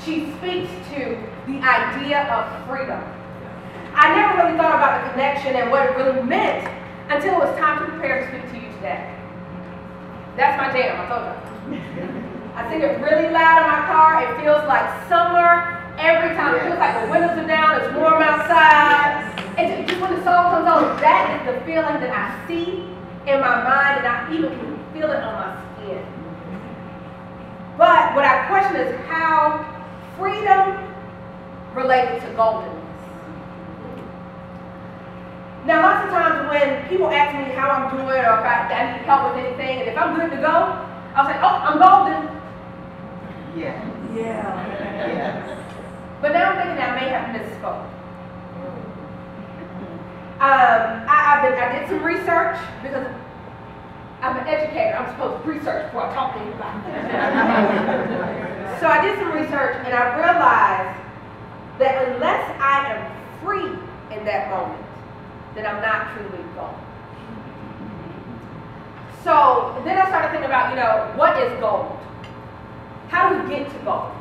she speaks to the idea of freedom. I never really thought about the connection and what it really meant until it was time to prepare to speak to you today. That's my jam, I told you. I sing it really loud in my car. It feels like summer every time. It feels like the windows are down, it's warm outside. And just when the song comes on, that is the feeling that I see in my mind, and I even can feel it on my skin. But what I question is how freedom related to goldenness. Now, lots of times when people ask me how I'm doing or if I need help with anything, and if I'm good to go, I'll say, oh, I'm golden. Yeah. Yeah. But now I'm thinking that I may have misspoke. I did some research because I'm an educator. I'm supposed to research before I talk to anybody. So I did some research and I realized that unless I am free in that moment, then I'm not truly golden. So then I started thinking about, what is gold? How do we get to gold?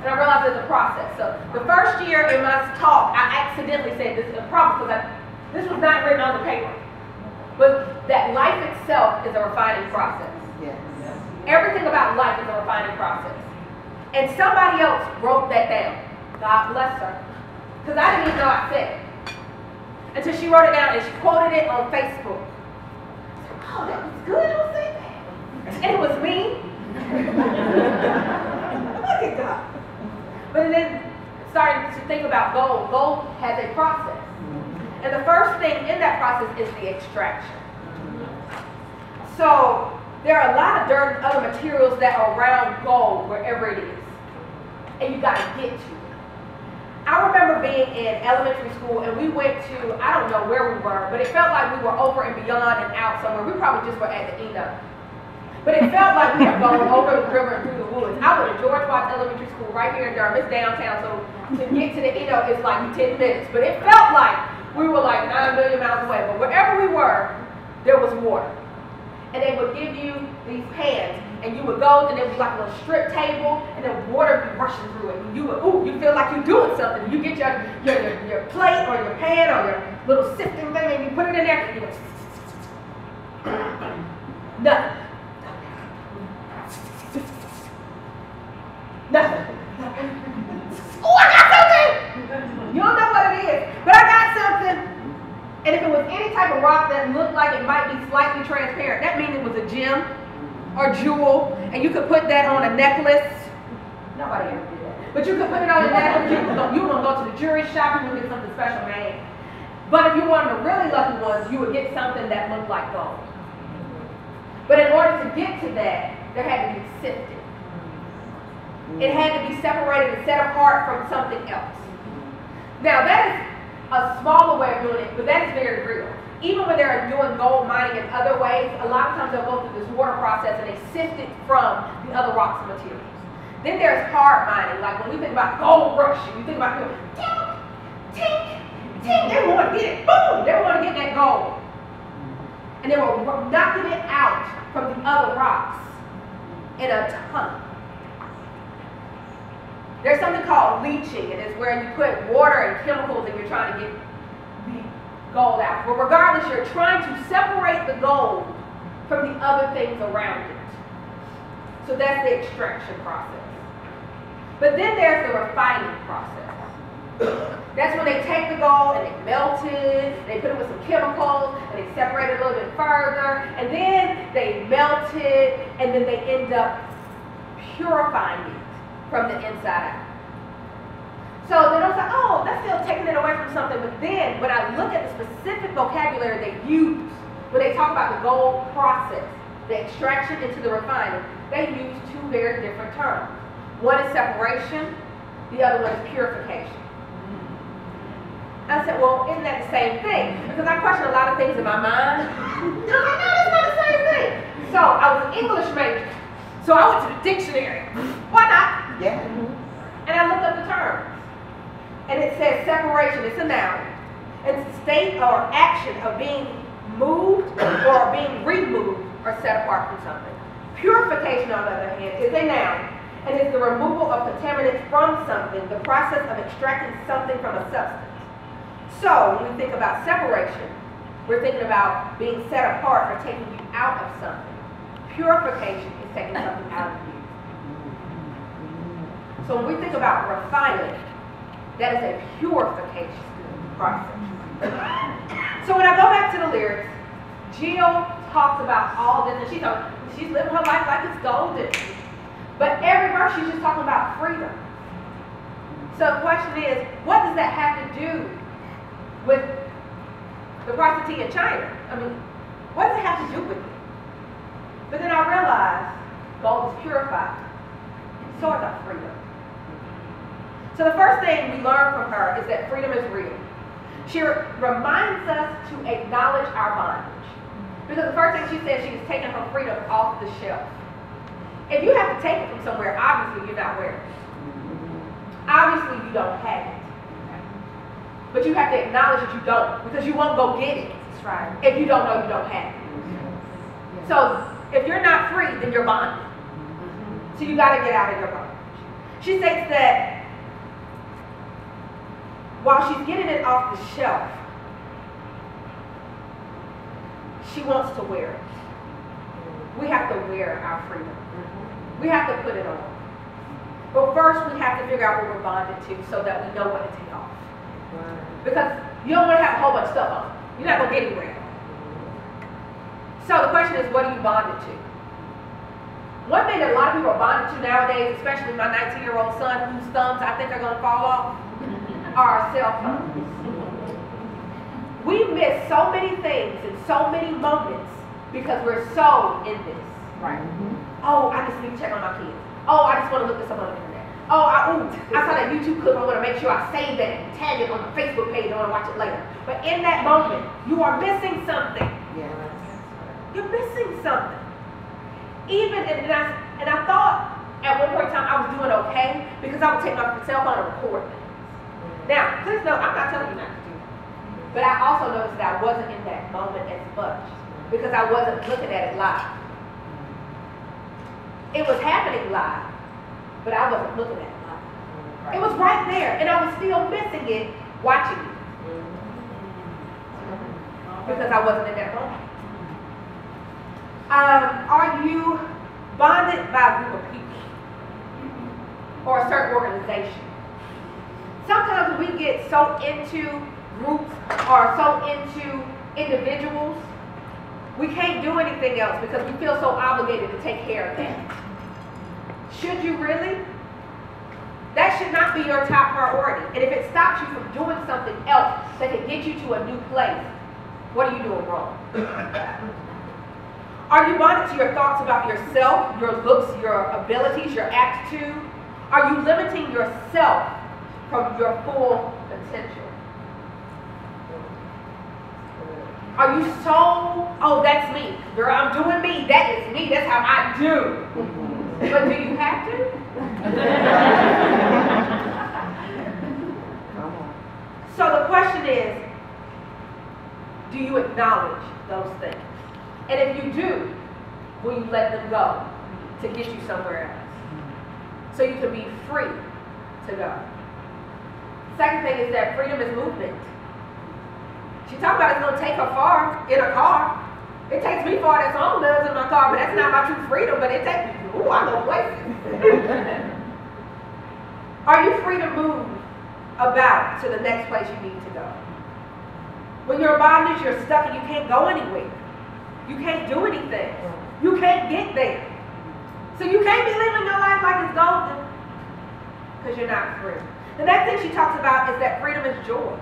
And I realized there's a process. So the first year in my talk, I accidentally said this is a problem because this was not written on the paper. But that life itself is a refining process. Yes. Everything about life is a refining process. And somebody else wrote that down. God bless her. Because I didn't even know I said it. Until she wrote it down and she quoted it on Facebook. Oh, that was good. Who said that? And it was me. Look at God. But then starting to think about gold. Gold has a process. And the first thing in that process is the extraction. So there are a lot of dirt and other materials that are around gold wherever it is. And you got to get to it. I remember being in elementary school and we went to, I don't know where we were, but it felt like we were over and beyond and out somewhere. We probably just were at the Eno. But it felt like we were going over the river and through the woods. I went to George Watts Elementary School right here in Durham. It's downtown, so to get to the Eno is like 10 minutes. But it felt like we were like 9 million miles away. But wherever we were, there was water. And they would give you these pans, and you would go, and there would be like a little strip table, and then water would be rushing through it. And you would, ooh, you feel like you're doing something. You get your plate or your pan or your little sifting thing, and you put it in there, and you go, nothing. Nothing. Oh, I got something! You don't know what it is, but I got something. And if it was any type of rock that looked like it might be slightly transparent, that means it was a gem or jewel, and you could put that on a necklace. Nobody ever did that. But you could put it on a necklace. You were going to go to the jewelry shop, you would get something special made. But if you wanted the really lucky ones, you would get something that looked like gold. But in order to get to that, there had to be sifted. It had to be separated and set apart from something else. Now that is a smaller way of doing it, but that is very real. Even when they're doing gold mining in other ways, a lot of times they'll go through this water process and they sift it from the other rocks and materials. Then there's hard mining, like when we think about gold rush, you think about doing tink, tink, tink, they want to get it, boom, they want to get that gold. And they were knocking it out from the other rocks in a ton. There's something called leaching, and it's where you put water and chemicals and you're trying to get the gold out. But regardless, you're trying to separate the gold from the other things around it. So that's the extraction process. But then there's the refining process. That's when they take the gold and they melt it, they put it with some chemicals, and they separate it a little bit further, and then they melt it, and then they end up purifying it from the inside out. So then I was like, oh, that's still taking it away from something. But then when I look at the specific vocabulary they use, when they talk about the gold process, the extraction into the refining, they use two very different terms. One is separation, the other one is purification. I said, well, isn't that the same thing? Because I question a lot of things in my mind. And I was like, no, that's not the same thing. So I was an English major. So I went to the dictionary. Why not? Yeah. And I looked up the terms. And it says separation, it's a noun. It's a state or action of being moved or being removed or set apart from something. Purification, on the other hand, is a noun. and is the removal of contaminants from something, the process of extracting something from a substance. So when we think about separation, we're thinking about being set apart or taking you out of something. Purification is taking something out of you. So when we think about refining, that is a purification process. So when I go back to the lyrics, Jill talks about all this, and she's living her life like it's golden. But every verse she's just talking about freedom. So the question is, what does that have to do with the prostitute in China? I mean, what does it have to do with it? But then I realized gold is purified. So is our freedom. So the first thing we learn from her is that freedom is real. She reminds us to acknowledge our bondage. Because the first thing she says, she's taking her freedom off the shelf. If you have to take it from somewhere, obviously you're not wearing it. Obviously you don't have it. But you have to acknowledge that you don't, because you won't go get it. That's right. If you don't know you don't have it. So if you're not free, then you're bonded. So you got to get out of your bondage. She states that while she's getting it off the shelf, she wants to wear it. We have to wear our freedom. We have to put it on. But first we have to figure out what we're bonded to so that we know what to take off. Because you don't want to have a whole bunch of stuff on. You're not going to get anywhere. So the question is, what are you bonded to? One thing that a lot of people are bonded to nowadays, especially my 19-year-old son, whose thumbs I think are going to fall off, are our cell phones. We miss so many things and so many moments because we're so in this. Right. Oh, I just need to check on my kids. Oh, I just want to look at someone on the internet. Oh, I saw that YouTube clip. I want to make sure I save that and tag it on the Facebook page. I want to watch it later. But in that moment, you are missing something. Yes. You're missing something. And I thought at one point in time I was doing okay because I would take my cell phone and record things. Now, please know, I'm not telling you not to do that. But I also noticed that I wasn't in that moment as much because I wasn't looking at it live. It was happening live, but I wasn't looking at it live. Right. It was right there, and I was still missing it, watching it. Because I wasn't in that moment. Are you bonded by a group of people or a certain organization? Sometimes we get so into groups or so into individuals, we can't do anything else because we feel so obligated to take care of that. Should you really? That should not be your top priority. And if it stops you from doing something else that can get you to a new place, what are you doing wrong? Are you bonded to your thoughts about yourself, your looks, your abilities, your aptitude? Are you limiting yourself from your full potential? Are you so, oh, that's me. Girl, I'm doing me. That is me. That's how I do. But do you have to? So the question is, do you acknowledge those things? And if you do, will you let them go to get you somewhere else? So you can be free to go. Second thing is that freedom is movement. She talked about it's going to take her far in a car. It takes me far, that song does in my car, but that's not my true freedom, but it takes me, ooh, I go places. Are you free to move about to the next place you need to go? When you're in bondage, you're stuck and you can't go anywhere. You can't do anything. You can't get there. So you can't be living your life like it's golden because you're not free. The next thing she talks about is that freedom is joy.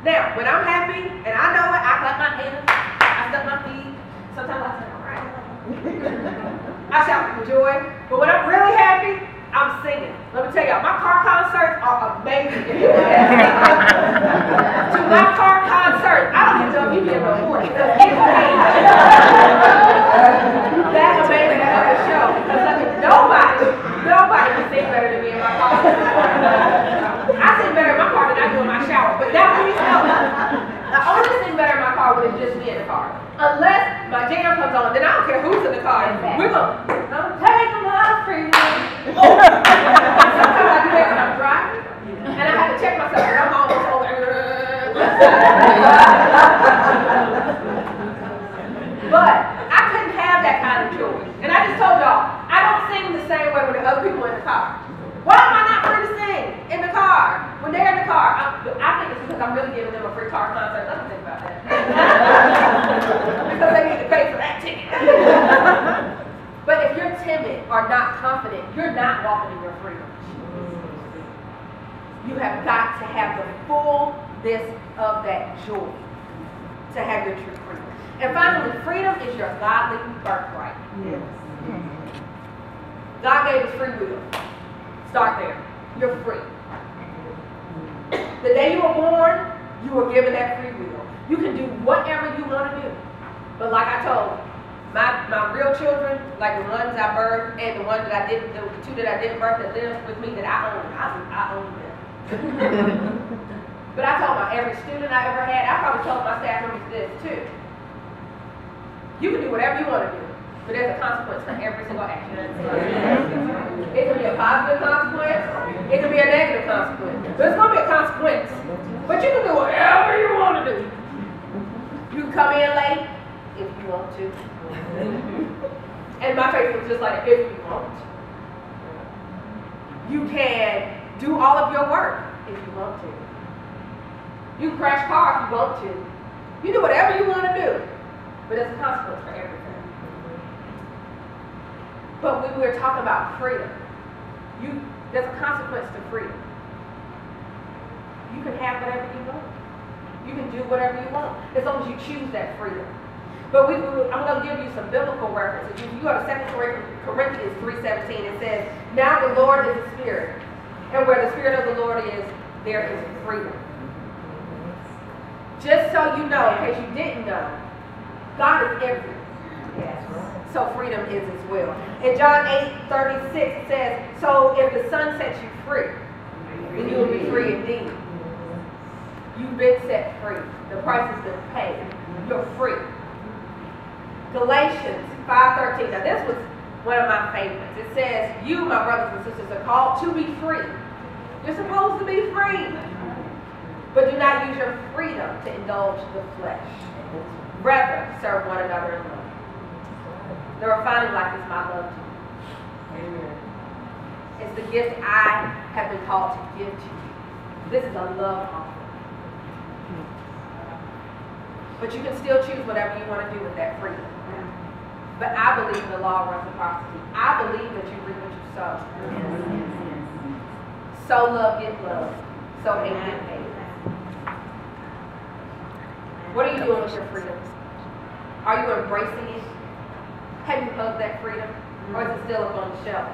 Now, when I'm happy, and I know it, I clap my hands, I step my feet, sometimes I say, all right. I shout with joy. But when I'm really happy, I'm singing. Let me tell y'all, my car concerts are amazing. To my car concert, I don't even know if you can afford it. Because it's amazing. That's amazing of the show. Because nobody can sing better than me in my car. I sing better in my car than I do in my shower. But that please help me. I only sing better in my car when it's just me in the car. Unless my jam comes on, then I don't care who's in the car. We're going to take my freedom. But I couldn't have that kind of joy. And I just told y'all, I don't sing the same way when the other people in the car. Why am I not free to sing in the car? When they're in the car, I think it's because I'm really giving them a free car concert. Let me think about that. Because they need to pay for that ticket. But if you're timid or not confident, you're not walking in your freedom. You have got to have the fullness of that joy to have your true freedom. And finally, freedom is your godly birthright. Yes. God gave us free will. Start there. You're free. The day you were born, you were given that free will. You can do whatever you want to do. But like I told my real children, like the ones I birthed and the ones that I didn't, the two that I didn't birth that live with me that I own them. But I told every student I ever had, I probably told my staff members this too. You can do whatever you want to do, but there's a consequence for every single action. It can be a positive consequence, it can be a negative consequence. There's going to be a consequence, but you can do whatever you want to do. You can come in late if you want to. And my face was just like, if you want. You can do all of your work if you want to. You can crash car if you want to. You do whatever you want to do. But there's a consequence for everything. But when we're talking about freedom, there's a consequence to freedom. You can have whatever you want. You can do whatever you want, as long as you choose that freedom. But I'm going to give you some biblical references. If you go to 2 Corinthians 3:17, it says, "Now the Lord is a spirit, and where the spirit of the Lord is, there is freedom." Just so you know, in case you didn't know, God is everywhere. Yes. So freedom is as well. In John 8:36, it says, "So if the Son sets you free, then you will be free indeed." You've been set free. The price has been paid. You're free. Galatians 5:13. Now this was one of my favorites. It says, "You, my brothers and sisters, are called to be free." You're supposed to be free. But do not use your freedom to indulge the flesh. Rather, serve one another in love. The refining life is my love to you. Amen. It's the gift I have been called to give to you. This is a love offering. But you can still choose whatever you want to do with that freedom. But I believe in the law of reciprocity. I believe that you reap what you sow. Sow love, get love. Sow hate, get hate. What are you doing with your freedom? Are you embracing it? Have you hugged that freedom? Or is it still up on the shelf?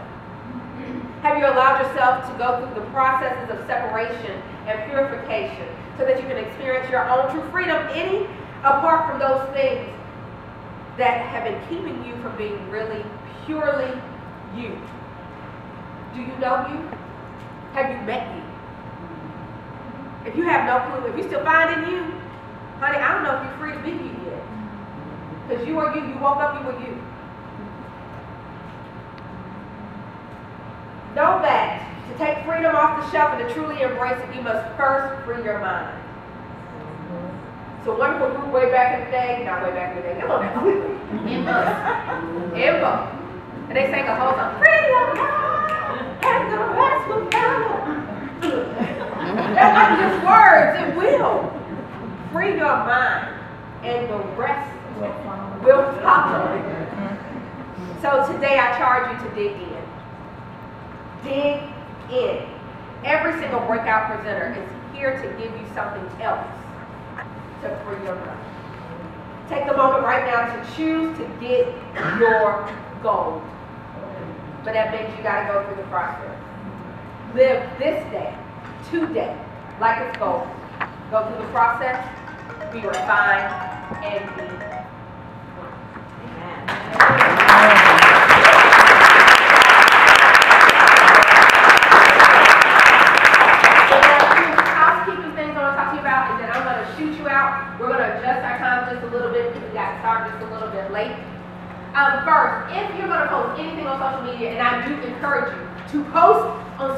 Have you allowed yourself to go through the processes of separation and purification so that you can experience your own true freedom apart from those things that have been keeping you from being really, purely you? Do you know you? Have you met you? If you have no clue, if you're still finding you, honey, I don't know if you're free to be you yet. Because you are you. You woke up, you were you. Know that to take freedom off the shelf and to truly embrace it, you must first free your mind. So a wonderful group way back in the day, not way back in the day, come on now. Imbo. And they sang a whole song, "Free your mind, and the rest will follow." That's not just words, it will. Free your mind, and the rest will follow. So today I charge you to dig in. Dig in. Every single breakout presenter is here to give you something else to free your mind. Take the moment right now to choose to get your gold. But that means you got to go through the process. Live this day, today, like it's gold. Go through the process, be refined, and be free. We're going to adjust our time just a little bit because we got started just a little bit late. First, if you're going to post anything on social media, and I do encourage you to post on